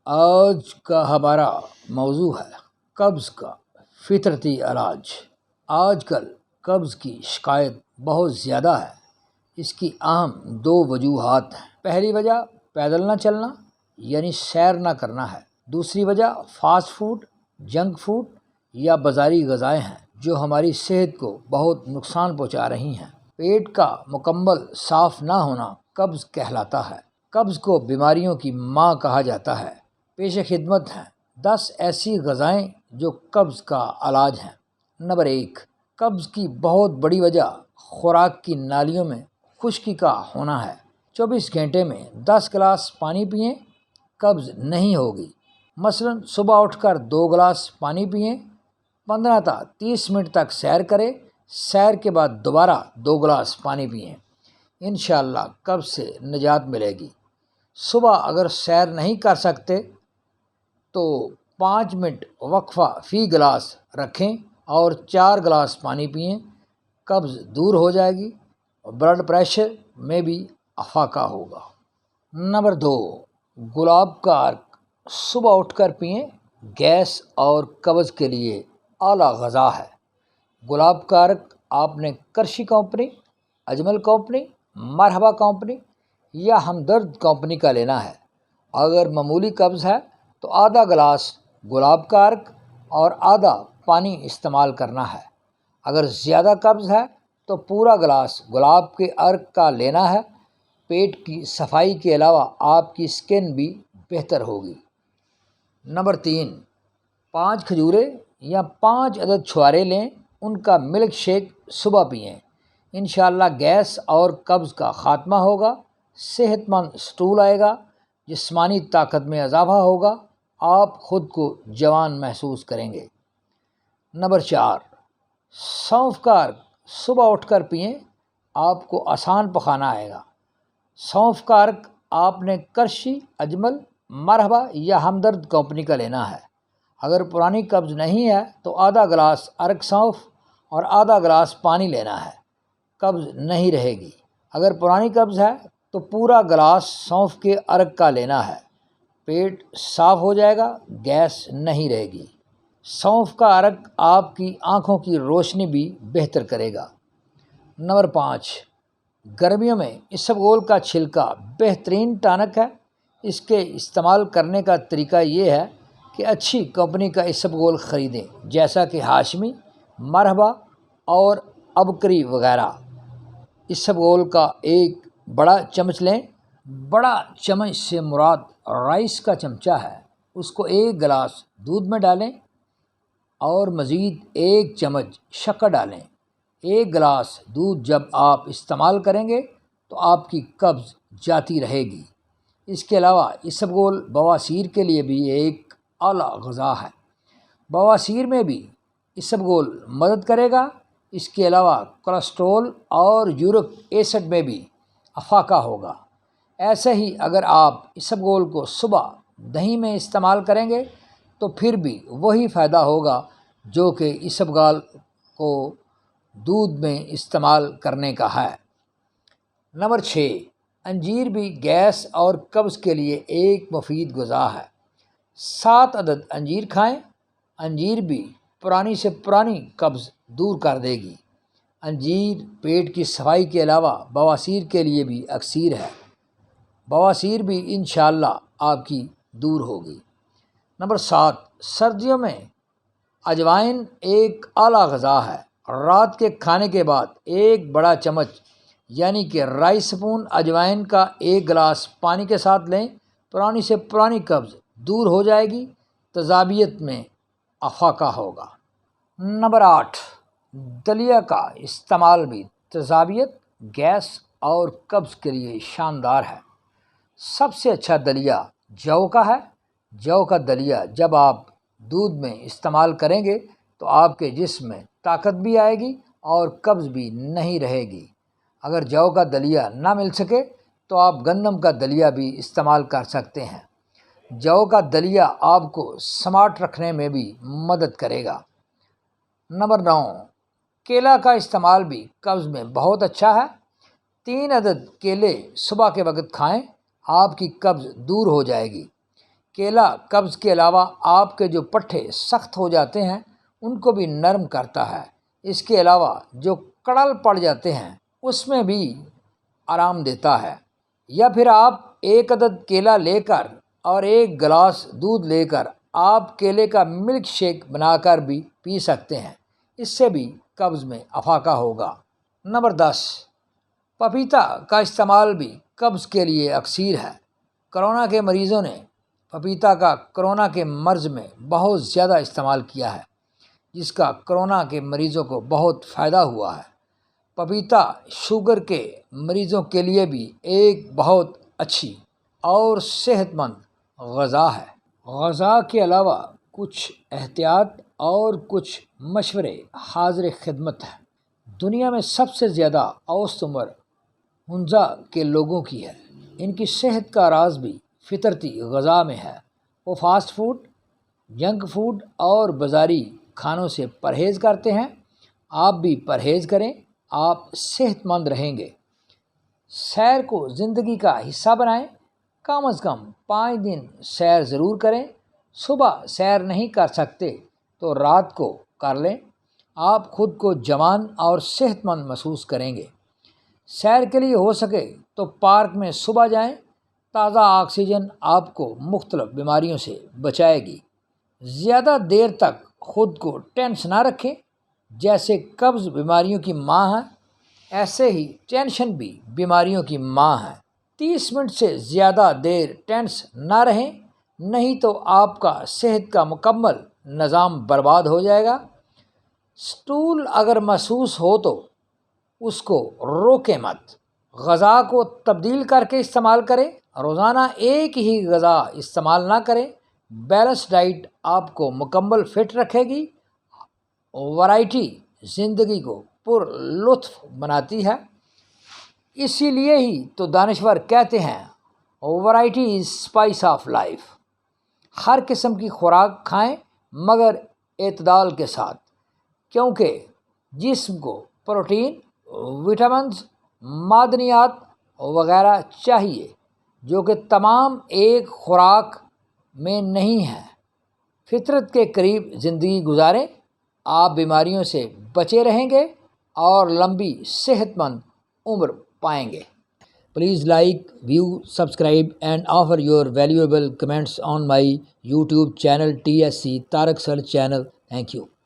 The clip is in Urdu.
آج کا ہمارا موضوع ہے قبض کا فطرتی علاج۔ آج کل قبض کی شکایت بہت زیادہ ہے۔ اس کی اہم دو وجوہات ہیں۔ پہلی وجہ پیدل نہ چلنا یعنی سیر نہ کرنا ہے۔ دوسری وجہ فاسٹ فوڈ، جنک فوڈ یا بازاری غذائیں ہیں جو ہماری صحت کو بہت نقصان پہنچا رہی ہیں۔ پیٹ کا مکمل صاف نہ ہونا قبض کہلاتا ہے۔ قبض کو بیماریوں کی ماں کہا جاتا ہے۔ پیش خدمت ہیں 10 ایسی غذائیں جو قبض کا علاج ہیں۔ نمبر 1، قبض کی بہت بڑی وجہ خوراک کی نالیوں میں خشکی کا ہونا ہے۔ 24 گھنٹے میں 10 گلاس پانی پئیں، قبض نہیں ہوگی۔ مثلاً صبح اٹھ کر 2 گلاس پانی پئیں، 15 تا 30 منٹ تک سیر کریں، سیر کے بعد دوبارہ 2 گلاس پانی پئیں۔ انشاءاللہ قبض سے نجات ملے گی۔ صبح اگر سیر نہیں کر سکتے تو 5 منٹ وقفہ فی گلاس رکھیں اور 4 گلاس پانی پئیں، قبض دور ہو جائے گی اور بلڈ پریشر میں بھی افاقہ ہوگا۔ نمبر 2، گلاب کا عرق صبح اٹھ کر پئیں، گیس اور قبض کے لیے اعلیٰ غذا ہے۔ گلاب کا عرق آپ نے کرشی کمپنی، اجمل کمپنی، مرحبا کمپنی یا ہمدرد کمپنی کا لینا ہے۔ اگر معمولی قبض ہے تو آدھا گلاس گلاب کا عرق اور آدھا پانی استعمال کرنا ہے۔ اگر زیادہ قبض ہے تو پورا گلاس گلاب کے عرق کا لینا ہے۔ پیٹ کی صفائی کے علاوہ آپ کی سکن بھی بہتر ہوگی۔ نمبر 3، 5 کھجوریں یا 5 عدد چھوارے لیں، ان کا ملک شیک صبح پئیں۔ انشاءاللہ گیس اور قبض کا خاتمہ ہوگا، صحت مند سٹول آئے گا، جسمانی طاقت میں اضافہ ہوگا، آپ خود کو جوان محسوس کریں گے۔ نمبر 4، سونف کا عرق صبح اٹھ کر پئیں، آپ کو آسان پخانا آئے گا۔ سونف کا عرق آپ نے کرشی، اجمل، مرحبا یا ہمدرد کمپنی کا لینا ہے۔ اگر پرانی قبض نہیں ہے تو آدھا گلاس عرق سونف اور آدھا گلاس پانی لینا ہے، قبض نہیں رہے گی۔ اگر پرانی قبض ہے تو پورا گلاس سونف کے عرق کا لینا ہے، پیٹ صاف ہو جائے گا، گیس نہیں رہے گی۔ سونف کا عرق آپ کی آنکھوں کی روشنی بھی بہتر کرے گا۔ نمبر 5، گرمیوں میں اسبگول کا چھلکا بہترین ٹانک ہے۔ اس کے استعمال کرنے کا طریقہ یہ ہے کہ اچھی کمپنی کا اسبگول خریدیں، جیسا کہ ہاشمی، مرحبا اور ابکری وغیرہ۔ اسبگول کا ایک بڑا چمچ لیں۔ بڑا چمچ سے مراد رائس کا چمچہ ہے۔ اس کو 1 گلاس دودھ میں ڈالیں اور مزید 1 چمچ شکر ڈالیں۔ 1 گلاس دودھ جب آپ استعمال کریں گے تو آپ کی قبض جاتی رہے گی۔ اس کے علاوہ اسبگول بواسیر کے لیے بھی ایک اعلیٰ غذا ہے۔ بواسیر میں بھی اسبگول مدد کرے گا۔ اس کے علاوہ کولیسٹرول اور یورک ایسڈ میں بھی افاقہ ہوگا۔ ایسے ہی اگر آپ اسبگول کو صبح دہی میں استعمال کریں گے تو پھر بھی وہی فائدہ ہوگا جو کہ اسبگول کو دودھ میں استعمال کرنے کا ہے۔ نمبر 6، انجیر بھی گیس اور قبض کے لیے ایک مفید غذا ہے۔ 7 عدد انجیر کھائیں۔ انجیر بھی پرانی سے پرانی قبض دور کر دے گی۔ انجیر پیٹ کی صفائی کے علاوہ بواسیر کے لیے بھی اکسیر ہے۔ بواسیر بھی انشاءاللہ آپ کی دور ہوگی۔ نمبر 7، سردیوں میں اجوائن ایک اعلیٰ غذا ہے۔ رات کے کھانے کے بعد 1 بڑا چمچ یعنی کہ رائی سپون اجوائن کا 1 گلاس پانی کے ساتھ لیں، پرانی سے پرانی قبض دور ہو جائے گی، تیزابیت میں افاقہ ہوگا۔ نمبر 8، دلیا کا استعمال بھی تیزابیت، گیس اور قبض کے لیے شاندار ہے۔ سب سے اچھا دلیا جو کا ہے۔ جو کا دلیا جب آپ دودھ میں استعمال کریں گے تو آپ کے جسم میں طاقت بھی آئے گی اور قبض بھی نہیں رہے گی۔ اگر جو کا دلیا نہ مل سکے تو آپ گندم کا دلیا بھی استعمال کر سکتے ہیں۔ جو کا دلیا آپ کو سمارٹ رکھنے میں بھی مدد کرے گا۔ نمبر 9، کیلا کا استعمال بھی قبض میں بہت اچھا ہے۔ 3 عدد کیلے صبح کے وقت کھائیں، آپ کی قبض دور ہو جائے گی۔ کیلا قبض کے علاوہ آپ کے جو پٹھے سخت ہو جاتے ہیں ان کو بھی نرم کرتا ہے۔ اس کے علاوہ جو کڑل پڑ جاتے ہیں اس میں بھی آرام دیتا ہے۔ یا پھر آپ ایک عدد کیلا لے کر اور ایک گلاس دودھ لے کر آپ کیلے کا ملک شیک بنا کر بھی پی سکتے ہیں، اس سے بھی قبض میں افاقہ ہوگا۔ نمبر 10، پپیتا کا استعمال بھی قبض کے لیے اکثیر ہے۔ کرونا کے مریضوں نے پپیتا کا کرونا کے مرض میں بہت زیادہ استعمال کیا ہے، جس کا کرونا کے مریضوں کو بہت فائدہ ہوا ہے۔ پپیتا شوگر کے مریضوں کے لیے بھی ایک بہت اچھی اور صحت مند غذا ہے۔ غذا کے علاوہ کچھ احتیاط اور کچھ مشورے حاضر خدمت ہیں۔ دنیا میں سب سے زیادہ اوسط عمر 49 کے لوگوں کی ہے۔ ان کی صحت کا راز بھی فطرتی غذا میں ہے۔ وہ فاسٹ فوڈ، جنک فوڈ اور بازاری کھانوں سے پرہیز کرتے ہیں۔ آپ بھی پرہیز کریں، آپ صحت مند رہیں گے۔ سیر کو زندگی کا حصہ بنائیں۔ کم از کم 5 دن سیر ضرور کریں۔ صبح سیر نہیں کر سکتے تو رات کو کر لیں۔ آپ خود کو جوان اور صحت مند محسوس کریں گے۔ سیر کے لیے ہو سکے تو پارک میں صبح جائیں۔ تازہ آکسیجن آپ کو مختلف بیماریوں سے بچائے گی۔ زیادہ دیر تک خود کو ٹینس نہ رکھیں۔ جیسے قبض بیماریوں کی ماں ہے، ایسے ہی ٹینشن بھی بیماریوں کی ماں ہے۔ 30 منٹ سے زیادہ دیر ٹینس نہ رہیں، نہیں تو آپ کا صحت کا مکمل نظام برباد ہو جائے گا۔ سٹول اگر محسوس ہو تو اس کو روکیں مت۔ غذا کو تبدیل کر کے استعمال کریں۔ روزانہ ایک ہی غذا استعمال نہ کریں۔ بیلنس ڈائٹ آپ کو مکمل فٹ رکھے گی۔ ورائٹی زندگی کو پر لطف بناتی ہے۔ اسی لیے ہی تو دانشور کہتے ہیں variety is spice of life. ہر قسم کی خوراک کھائیں مگر اعتدال کے ساتھ، کیونکہ جسم کو پروٹین، وٹامنز، معدنیات وغیرہ چاہیے جو کہ تمام ایک خوراک میں نہیں ہیں۔ فطرت کے قریب زندگی گزاریں، آپ بیماریوں سے بچے رہیں گے اور لمبی صحت مند عمر پائیں گے۔ Please like, view, subscribe and offer your valuable comments on my YouTube channel TSC Tarak Sir channel. Thank you.